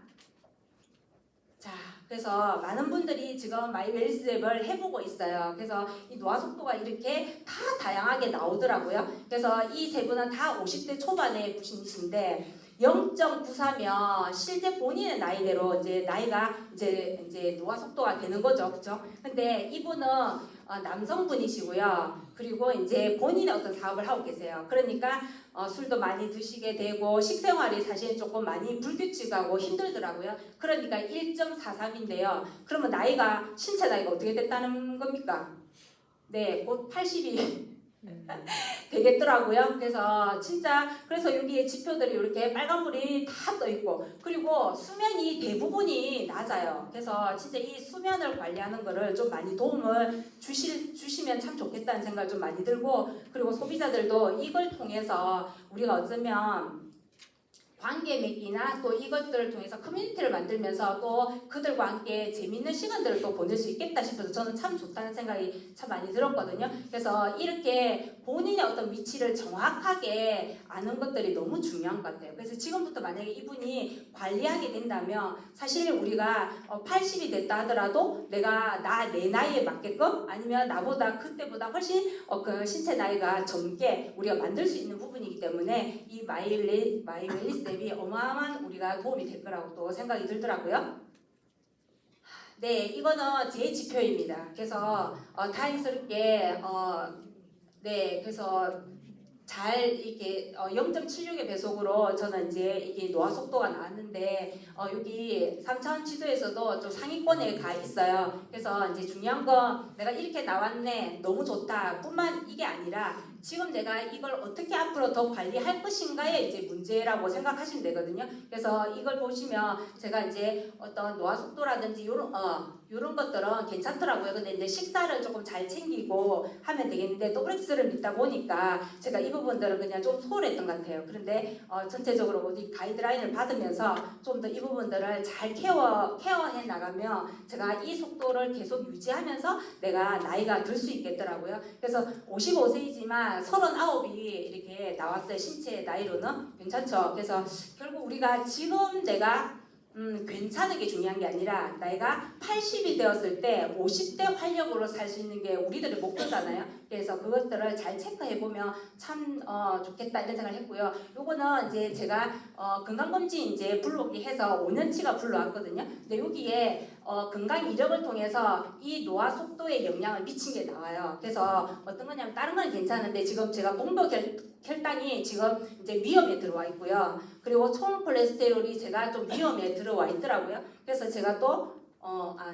자, 그래서 많은 분들이 지금 마이웰스 앱을 해보고 있어요. 그래서 이 노화 속도가 이렇게 다 다양하게 나오더라고요. 그래서 이 세 분은 다 50대 초반의 분이신데 0.94면 실제 본인의 나이대로 이제 나이가 이제 노화 속도가 되는 거죠, 그렇죠? 근데 이분은 남성분이시고요. 그리고 이제 본인의 어떤 사업을 하고 계세요. 그러니까 술도 많이 드시게 되고 식생활이 사실 조금 많이 불규칙하고 힘들더라고요. 그러니까 1.43인데요. 그러면 신체 나이가 어떻게 됐다는 겁니까? 네, 곧 80이 되겠더라고요. 그래서 진짜 그래서 여기에 지표들이 이렇게 빨간불이 다 떠 있고 그리고 수면이 대부분이 낮아요. 그래서 진짜 이 수면을 관리하는 거를 좀 많이 도움을 주시면 참 좋겠다는 생각이 좀 많이 들고 그리고 소비자들도 이걸 통해서 우리가 어쩌면 관계 맺기나 또 이것들을 통해서 커뮤니티를 만들면서 또 그들과 함께 재밌는 시간들을 또 보낼 수 있겠다 싶어서 저는 참 좋다는 생각이 참 많이 들었거든요. 그래서 이렇게 본인의 어떤 위치를 정확하게 아는 것들이 너무 중요한 것 같아요. 그래서 지금부터 만약에 이분이 관리하게 된다면 사실 우리가 80이 됐다 하더라도 내가 내 나이에 맞게끔 아니면 나보다 그때보다 훨씬 그 신체 나이가 젊게 우리가 만들 수 있는 부분이기 때문에 이 마이웰리스 앱이 어마어마한 우리가 도움이 될 거라고 또 생각이 들더라고요. 네, 이거는 제 지표입니다. 그래서 다행스럽게 네, 그래서 잘 이렇게 0.76의 배속으로 저는 이제 이게 노화 속도가 나왔는데 여기 3차원 지도에서도 좀 상위권에 가 있어요. 그래서 이제 중요한 건 내가 이렇게 나왔네, 너무 좋다 뿐만 이게 아니라 지금 내가 이걸 어떻게 앞으로 더 관리할 것인가의 이제 문제라고 생각하시면 되거든요. 그래서 이걸 보시면 제가 이제 어떤 노화 속도라든지 이런 것들은 괜찮더라고요. 근데 이제 식사를 조금 잘 챙기고 하면 되겠는데 WX를 믿다 보니까 제가 이 부분들은 그냥 좀 소홀했던 것 같아요. 그런데 전체적으로 어디 가이드라인을 받으면서 좀 더 이 부분들을 잘 케어해 나가면 제가 이 속도를 계속 유지하면서 내가 나이가 들 수 있겠더라고요. 그래서 55세이지만 39이 이렇게 나왔어요. 신체 나이로는 괜찮죠. 그래서 결국 우리가 지금 내가 괜찮은 게 중요한 게 아니라 나이가 80이 되었을 때 50대 활력으로 살 수 있는 게 우리들의 목표잖아요. 그래서 그것들을 잘 체크해보면 참 좋겠다 이런 생각을 했고요. 요거는 이제 제가 건강검진 이제 불러오기 해서 5년치가 불러왔거든요. 근데 여기에 건강 이력을 통해서 이 노화 속도에 영향을 미친 게 나와요. 그래서 어떤 거냐면 다른 건 괜찮은데 지금 제가 공복 혈당이 지금 이제 위험에 들어와 있고요. 그리고 총 콜레스테롤이 제가 좀 위험에 들어와 있더라고요. 그래서 제가 또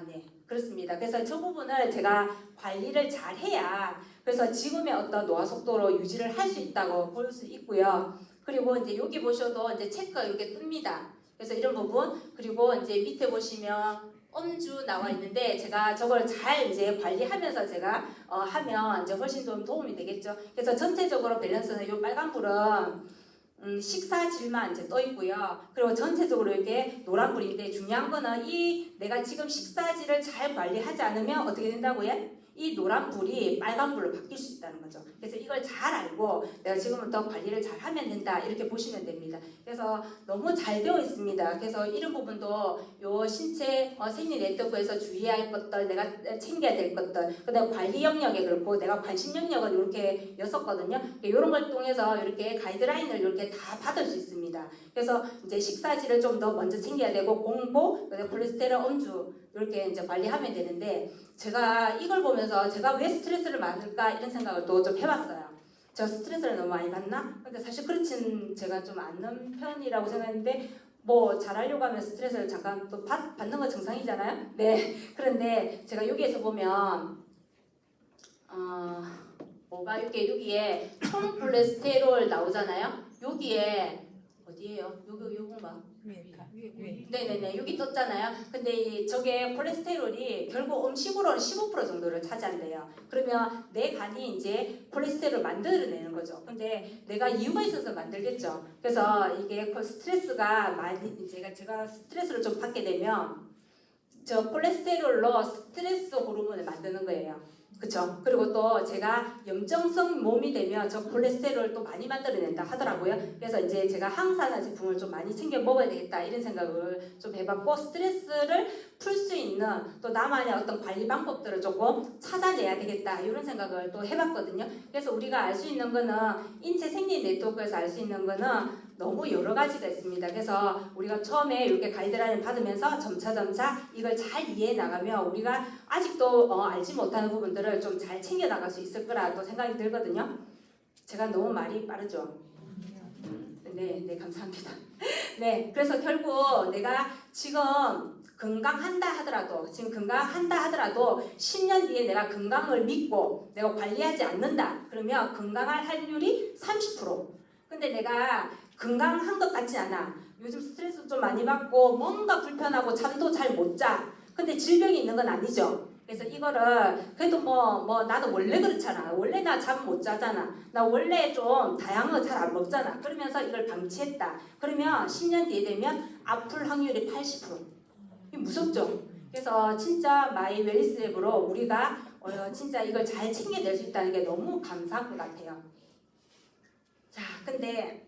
네, 그렇습니다. 그래서 저 부분을 제가 관리를 잘 해야 그래서 지금의 어떤 노화 속도로 유지를 할 수 있다고 볼 수 있고요. 그리고 이제 여기 보셔도 이제 체크가 이렇게 뜹니다. 그래서 이런 부분 그리고 이제 밑에 보시면 음주 나와 있는데 제가 저걸 잘 이제 관리하면서 제가 하면 이제 훨씬 좀 도움이 되겠죠. 그래서 전체적으로 밸런스는 이 빨간불은 식사질만 이제 떠 있고요. 그리고 전체적으로 이렇게 노란불인데 중요한 거는 이 내가 지금 식사질을 잘 관리하지 않으면 어떻게 된다고요? 이 노란불이 빨간불로 바뀔 수 있다는 거죠. 그래서 이걸 잘 알고 내가 지금부터 관리를 잘 하면 된다 이렇게 보시면 됩니다. 그래서 너무 잘 되어 있습니다. 그래서 이런 부분도 요 신체 생리 네트워크에서 주의해야 할 것들 내가 챙겨야 될 것들 그다음 관리 영역에 그렇고 내가 관심 영역은 이렇게 였었거든요. 이런 걸 통해서 이렇게 가이드라인을 이렇게 다 받을 수 있습니다. 그래서 이제 식사질을 좀 더 먼저 챙겨야 되고 공복, 그다음 콜레스테롤, 음주 이렇게 이제 관리하면 되는데 제가 이걸 보면서 제가 왜 스트레스를 받을까 이런 생각을 또 좀 해봤어요. 제가 스트레스를 너무 많이 받나? 근데 사실 그렇진 제가 좀 않는 편이라고 생각했는데 뭐 잘하려고 하면 스트레스를 잠깐 또 받는 건 정상이잖아요. 네. 그런데 제가 여기에서 보면 뭐가 이렇게 여기에 총 콜레스테롤 나오잖아요. 여기에 어디에요? 요건가? 네네네 여기 떴잖아요. 근데 저게 콜레스테롤이 결국 음식으로는 15% 정도를 차지한대요. 그러면 내 간이 이제 콜레스테롤을 만들어내는 거죠. 근데 내가 이유가 있어서 만들겠죠. 그래서 이게 스트레스가 많이 제가 스트레스를 좀 받게 되면 저 콜레스테롤로 스트레스 호르몬을 만드는 거예요. 그쵸? 그리고 또 제가 염증성 몸이 되면 저 콜레스테롤을 또 많이 만들어낸다 하더라고요. 그래서 이제 제가 항산화 제품을 좀 많이 챙겨 먹어야 되겠다 이런 생각을 좀 해봤고 스트레스를 풀 수 있는 또 나만의 어떤 관리 방법들을 조금 찾아내야 되겠다 이런 생각을 또 해봤거든요. 그래서 우리가 알 수 있는 거는 인체 생리 네트워크에서 알 수 있는 거는 너무 여러 가지가 있습니다. 그래서 우리가 처음에 이렇게 가이드라인을 받으면서 점차 이걸 잘 이해해 나가면 우리가 아직도 알지 못하는 부분들을 좀 잘 챙겨 나갈 수 있을 거라 또 생각이 들거든요. 제가 너무 말이 빠르죠? 네, 감사합니다. 네, 그래서 결국 내가 지금 건강한다 하더라도 지금 건강한다 하더라도 10년 뒤에 내가 건강을 믿고 내가 관리하지 않는다 그러면 건강할 확률이 30%. 근데 내가 건강한 것 같지 않아. 요즘 스트레스 좀 많이 받고 뭔가 불편하고 잠도 잘 못 자. 근데 질병이 있는 건 아니죠. 그래서 이거를 그래도 나도 원래 그렇잖아. 원래 나 잠 못 자잖아. 나 원래 좀 다양한 거 잘 안 먹잖아. 그러면서 이걸 방치했다. 그러면 10년 뒤에 되면 아플 확률이 80%. 이게 무섭죠. 그래서 진짜 마이 웰리스 앱으로 우리가 진짜 이걸 잘 챙겨낼 수 있다는 게 너무 감사한 것 같아요. 자, 근데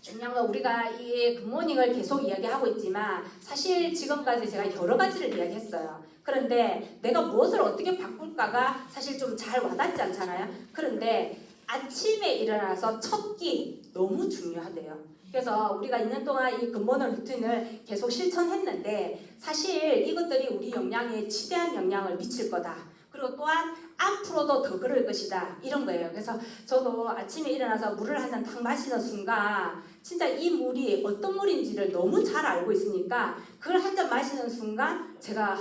중요한 건 우리가 이 굿모닝을 계속 이야기하고 있지만 사실 지금까지 제가 여러 가지를 이야기했어요. 그런데 내가 무엇을 어떻게 바꿀까가 사실 좀 잘 와닿지 않잖아요. 그런데 아침에 일어나서 첫 끼 너무 중요하대요. 그래서 우리가 2년 동안 이 굿모닝 루틴을 계속 실천했는데 사실 이것들이 우리 영양에 지대한 영향을 미칠 거다. 그리고 또한 앞으로도 더 그럴 것이다. 이런 거예요. 그래서 저도 아침에 일어나서 물을 한 잔 탁 마시는 순간 진짜 이 물이 어떤 물인지를 너무 잘 알고 있으니까 그걸 한 잔 마시는 순간 제가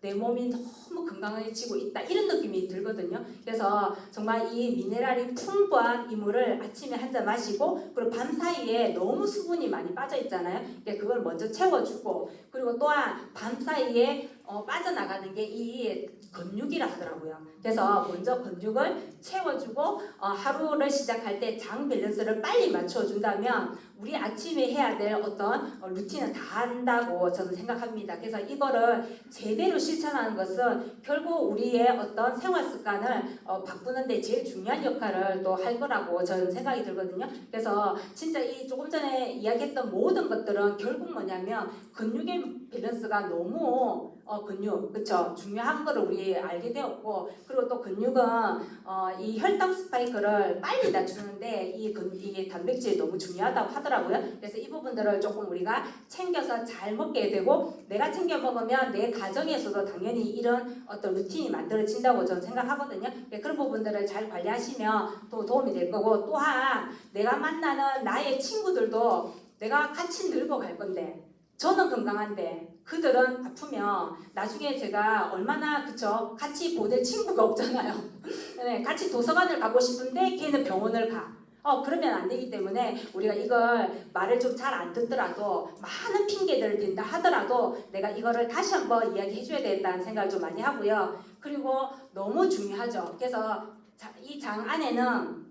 내 몸이 너무 건강해지고 있다 이런 느낌이 들거든요. 그래서 정말 이 미네랄이 풍부한 이 물을 아침에 한 잔 마시고 그리고 밤 사이에 너무 수분이 많이 빠져 있잖아요. 그걸 먼저 채워주고 그리고 또한 밤 사이에 빠져나가는 게 이 근육이라 하더라고요. 그래서 먼저 근육을 채워주고 하루를 시작할 때 장 밸런스를 빨리 맞춰준다면 우리 아침에 해야 될 어떤 루틴을 다 한다고 저는 생각합니다. 그래서 이거를 제대로 실천하는 것은 결국 우리의 어떤 생활 습관을 바꾸는데 제일 중요한 역할을 또 할 거라고 저는 생각이 들거든요. 그래서 진짜 이 조금 전에 이야기했던 모든 것들은 결국 뭐냐면 근육의 밸런스가 너무 근육 그쵸 중요한 거를 우리 알게 되었고 그리고 또 근육은 이 혈당 스파이크를 빨리 낮추는데 이 단백질이 너무 중요하다고 하더라고요. 그래서 이 부분들을 조금 우리가 챙겨서 잘 먹게 되고 내가 챙겨 먹으면 내 가정에서도 당연히 이런 어떤 루틴이 만들어진다고 저는 생각하거든요. 그런 부분들을 잘 관리하시면 또 도움이 될 거고 또한 내가 만나는 나의 친구들도 내가 같이 늙어갈 건데 저는 건강한데 그들은 아프면 나중에 제가 얼마나 그쵸 같이 보낼 친구가 없잖아요. 네, 같이 도서관을 가고 싶은데 걔는 병원을 가. 그러면 안 되기 때문에 우리가 이걸 말을 좀 잘 안 듣더라도 많은 핑계들을 댄다 하더라도 내가 이거를 다시 한번 이야기해 줘야 된다는 생각을 좀 많이 하고요. 그리고 너무 중요하죠. 그래서 이 장 안에는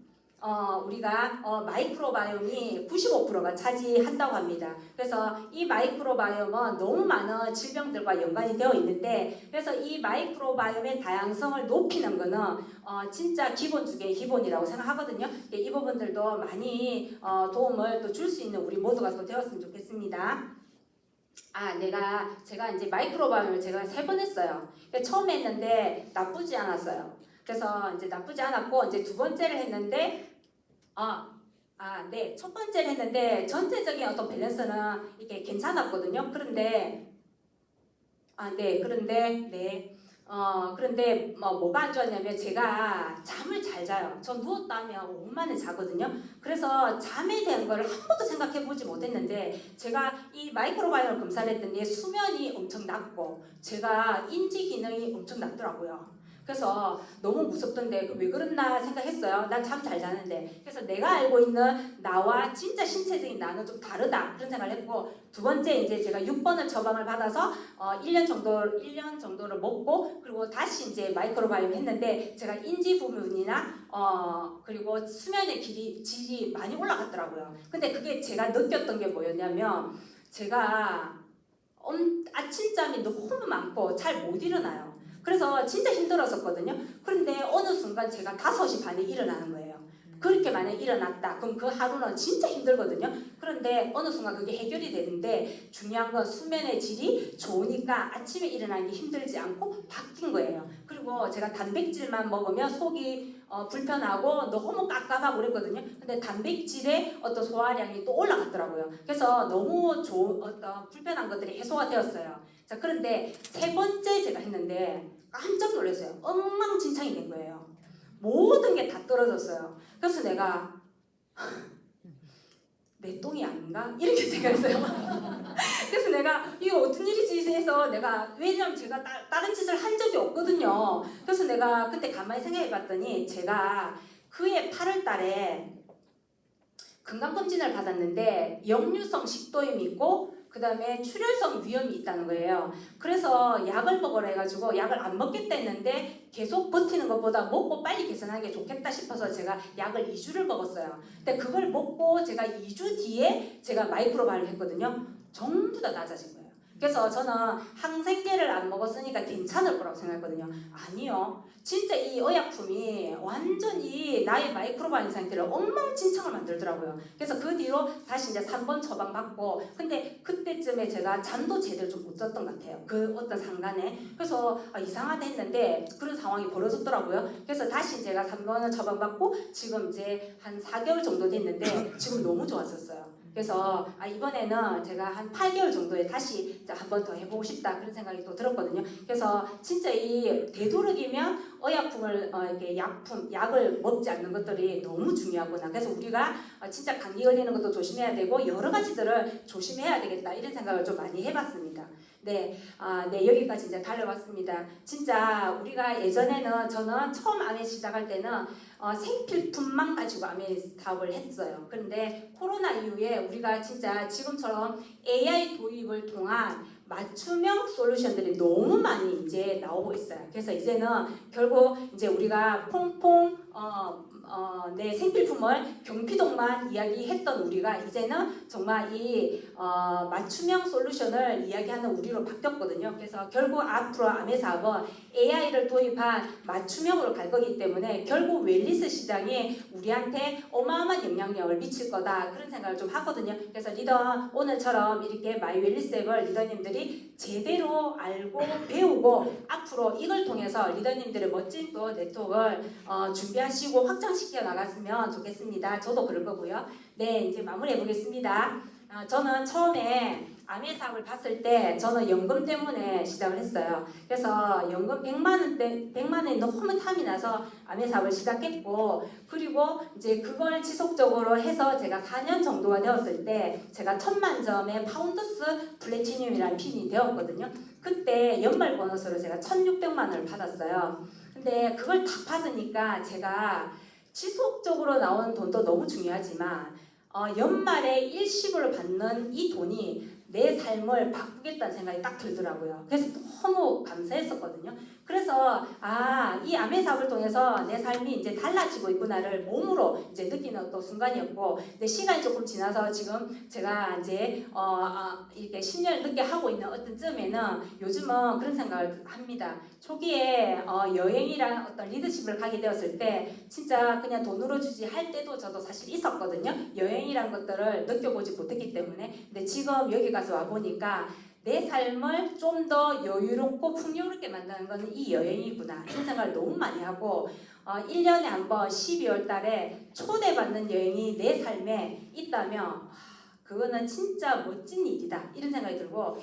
우리가 마이크로바이옴이 95%가 차지한다고 합니다. 그래서 이 마이크로바이옴은 너무 많은 질병들과 연관이 되어 있는데 그래서 이 마이크로바이옴의 다양성을 높이는 것은 진짜 기본 중에 기본이라고 생각하거든요. 이 부분들도 많이 도움을 또 줄 수 있는 우리 모두가 또 되었으면 좋겠습니다. 제가 이제 마이크로바이옴을 제가 3번 했어요. 처음에 했는데 나쁘지 않았어요. 그래서 이제 나쁘지 않았고 이제 두 번째를 했는데 네. 첫 번째를 했는데 전체적인 어떤 밸런스는 이게 괜찮았거든요. 그런데 그런데 뭐가 안 좋았냐면 제가 잠을 잘 자요. 전 누웠다면 5분 만에 자거든요. 그래서 잠에 대한 걸 한 번도 생각해 보지 못했는데 제가 이 마이크로바이옴을 검사를 했더니 수면이 엄청 낮고 제가 인지 기능이 엄청 낮더라고요. 그래서 너무 무섭던데 왜 그랬나 생각했어요. 난 잠 잘 자는데. 그래서 내가 알고 있는 나와 진짜 신체적인 나는 좀 다르다 그런 생각을 했고 두 번째 이제 제가 6번을 처방을 받아서 1년 정도를 먹고 그리고 다시 이제 마이크로바이옴 했는데 제가 인지 부분이나 그리고 수면의 질이 많이 올라갔더라고요. 근데 그게 제가 느꼈던 게 뭐였냐면 제가 아침잠이 너무 많고 잘 못 일어나요. 그래서 진짜 힘들었었거든요. 그런데 어느 순간 제가 5시 반에 일어나는 거예요. 그렇게 만약에 일어났다. 그럼 그 하루는 진짜 힘들거든요. 그런데 어느 순간 그게 해결이 되는데 중요한 건 수면의 질이 좋으니까 아침에 일어나는 게 힘들지 않고 바뀐 거예요. 그리고 제가 단백질만 먹으면 속이 불편하고 너무 깝깝하고 그랬거든요. 근데 단백질의 어떤 소화량이 또 올라갔더라고요. 그래서 너무 좋은 어떤 불편한 것들이 해소가 되었어요. 자, 그런데 3번째 제가 했는데 깜짝 놀랐어요. 엉망진창이 된 거예요. 모든 게 다 떨어졌어요. 그래서 내가 내 똥이 아닌가? 이렇게 생각했어요. 그래서 내가 이거 어떤 일이지 해서 내가 왜냐면 제가 다른 짓을 한 적이 없거든요. 그래서 내가 그때 가만히 생각해봤더니 제가 그해 8월 달에 건강검진을 받았는데 역류성 식도염이 있고 그 다음에 출혈성 위염이 있다는 거예요. 그래서 약을 먹으라 해가지고 약을 안 먹겠다 했는데 계속 버티는 것보다 먹고 빨리 개선하는 게 좋겠다 싶어서 제가 약을 2주를 먹었어요. 근데 그걸 먹고 제가 2주 뒤에 제가 마이크로바이오를 했거든요. 전부 다 낮아진 거예요. 그래서 저는 항생제를 안 먹었으니까 괜찮을 거라고 생각했거든요. 아니요. 진짜 이 의약품이 완전히 나의 마이크로바이옴 상태를 엉망진창을 만들더라고요. 그래서 그 뒤로 다시 이제 3번 처방받고 근데 그때쯤에 제가 잠도 제대로 좀 못 잤던 것 같아요. 그 어떤 상간에. 그래서 이상하다 했는데 그런 상황이 벌어졌더라고요. 그래서 다시 제가 3번을 처방받고 지금 이제 한 4개월 정도 됐는데 지금 너무 좋았었어요. 그래서 이번에는 제가 한 8개월 정도에 다시 한 번 더 해보고 싶다 그런 생각이 또 들었거든요. 그래서 진짜 이 되도록이면 의약품을 이렇게 약을 먹지 않는 것들이 너무 중요하구나. 그래서 우리가 진짜 감기 걸리는 것도 조심해야 되고 여러 가지들을 조심해야 되겠다 이런 생각을 좀 많이 해봤습니다. 네, 여기까지 이제 달려왔습니다. 진짜 우리가 예전에는 저는 처음 암에 시작할 때는 생필품만 가지고 암에 사업을 했어요. 그런데 코로나 이후에 우리가 진짜 지금처럼 AI 도입을 통한 맞춤형 솔루션들이 너무 많이 이제 나오고 있어요. 그래서 이제는 결국 이제 우리가 퐁퐁 내 생필품을 경피동만 이야기했던 우리가 이제는 정말 이 맞춤형 솔루션을 이야기하는 우리로 바뀌었거든요. 그래서 결국 앞으로 암의 사업은 AI를 도입한 맞춤형으로 갈 거기 때문에 결국 웰니스 시장이 우리한테 어마어마한 영향력을 미칠 거다 그런 생각을 좀 하거든요. 그래서 리더 오늘처럼 이렇게 마이 웰니스 앱을 리더님들이 제대로 알고 배우고 앞으로 이걸 통해서 리더님들의 멋진 또 네트워크를 준비하시고 확장시켜 나갔으면 좋겠습니다. 저도 그럴 거고요. 네, 이제 마무리해 보겠습니다. 저는 처음에 암의 사업을 봤을 때 저는 연금 때문에 시작을 했어요. 그래서 연금 100만 원이 너무 탐이 나서 암의 사업을 시작했고 그리고 이제 그걸 지속적으로 해서 제가 4년 정도가 되었을 때 제가 1000만 점의 파운더스 플래티늄이라는 핀이 되었거든요. 그때 연말 보너스로 제가 1600만 원을 받았어요. 근데 그걸 다 받으니까 제가 지속적으로 나오는 돈도 너무 중요하지만 연말에 일시불을 받는 이 돈이 내 삶을 바꾸겠다는 생각이 딱 들더라고요. 그래서 너무 감사했었거든요. 그래서 이 암의 사업을 통해서 내 삶이 이제 달라지고 있구나를 몸으로 이제 느끼는 또 순간이었고, 근데 시간이 조금 지나서 지금 제가 이제 이렇게 10년을 늦게 하고 있는 어떤 쯤에는 요즘은 그런 생각을 합니다. 초기에 여행이랑 어떤 리더십을 가게 되었을 때 진짜 그냥 돈으로 주지 할 때도 저도 사실 있었거든요. 여행이란 것들을 느껴보지 못했기 때문에. 근데 지금 여기 가서 와 보니까 내 삶을 좀 더 여유롭고 풍요롭게 만드는 것은 이 여행이구나 이런 생각을 너무 많이 하고 1년에 한 번 12월 달에 초대받는 여행이 내 삶에 있다면 그거는 진짜 멋진 일이다 이런 생각이 들고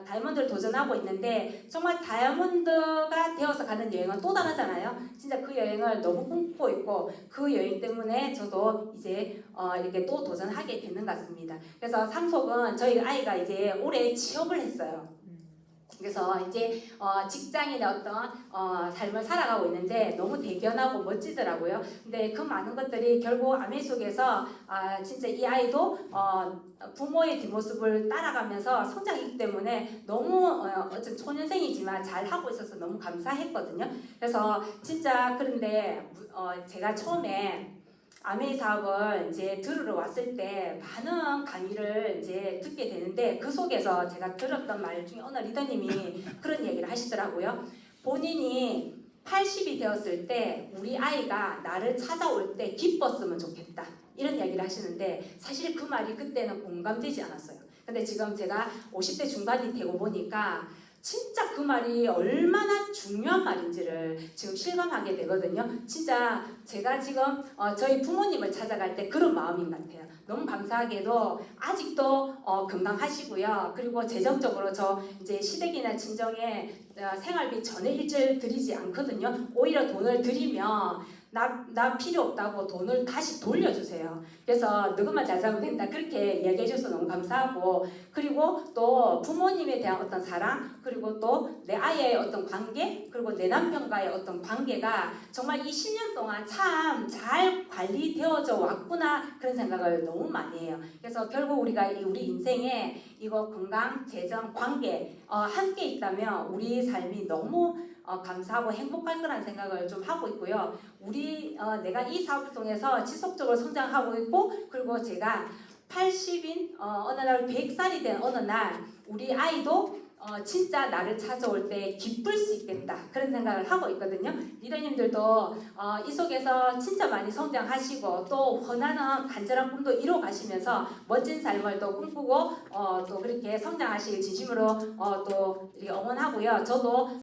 다이아몬드를 도전하고 있는데 정말 다이아몬드가 되어서 가는 여행은 또 다르잖아요. 진짜 그 여행을 너무 꿈꾸고 있고 그 여행 때문에 저도 이제 이렇게 또 도전하게 되는 것 같습니다. 그래서 상속은 저희 아이가 이제 올해 취업을 했어요. 그래서 이제 직장인의 어떤 삶을 살아가고 있는데 너무 대견하고 멋지더라고요. 근데 그 많은 것들이 결국 암의 속에서 진짜 이 아이도 부모의 뒷모습을 따라가면서 성장이기 때문에 너무 어쨌든 초년생이지만 잘 하고 있어서 너무 감사했거든요. 그래서 진짜 그런데 제가 처음에 암의 사업을 이제 들으러 왔을 때 많은 강의를 이제 듣게 되는데 그 속에서 제가 들었던 말 중에 어느 리더님이 그런 얘기를 하시더라고요. 본인이 80이 되었을 때 우리 아이가 나를 찾아올 때 기뻤으면 좋겠다. 이런 얘기를 하시는데 사실 그 말이 그때는 공감되지 않았어요. 근데 지금 제가 50대 중반이 되고 보니까 진짜 그 말이 얼마나 중요한 말인지를 지금 실감하게 되거든요. 진짜 제가 지금 저희 부모님을 찾아갈 때 그런 마음인 것 같아요. 너무 감사하게도 아직도 건강하시고요. 그리고 재정적으로 저 이제 시댁이나 친정에 생활비 전액 일절 드리지 않거든요. 오히려 돈을 드리면 나 필요 없다고 돈을 다시 돌려주세요. 그래서 너그만 잘 살면 된다 그렇게 얘기해 주셔서 너무 감사하고, 그리고 또 부모님에 대한 어떤 사랑, 그리고 또 내 아이의 어떤 관계, 그리고 내 남편과의 어떤 관계가 정말 이 10년 동안 참 잘 관리되어져 왔구나 그런 생각을 너무 많이 해요. 그래서 결국 우리가 우리 인생에 이거 건강, 재정, 관계 함께 있다면 우리 삶이 너무 감사하고 행복할 거라는 생각을 좀 하고 있고요. 내가 이 사업을 통해서 지속적으로 성장하고 있고, 그리고 제가 80인 어느 날 100살이 된 어느 날 우리 아이도 진짜 나를 찾아올 때 기쁠 수 있겠다 그런 생각을 하고 있거든요. 리더님들도 이 속에서 진짜 많이 성장하시고 또 원하는 간절한 꿈도 이뤄가시면서 멋진 삶을 또 꿈꾸고 또 그렇게 성장하시길 진심으로 또 이렇게 응원하고요. 저도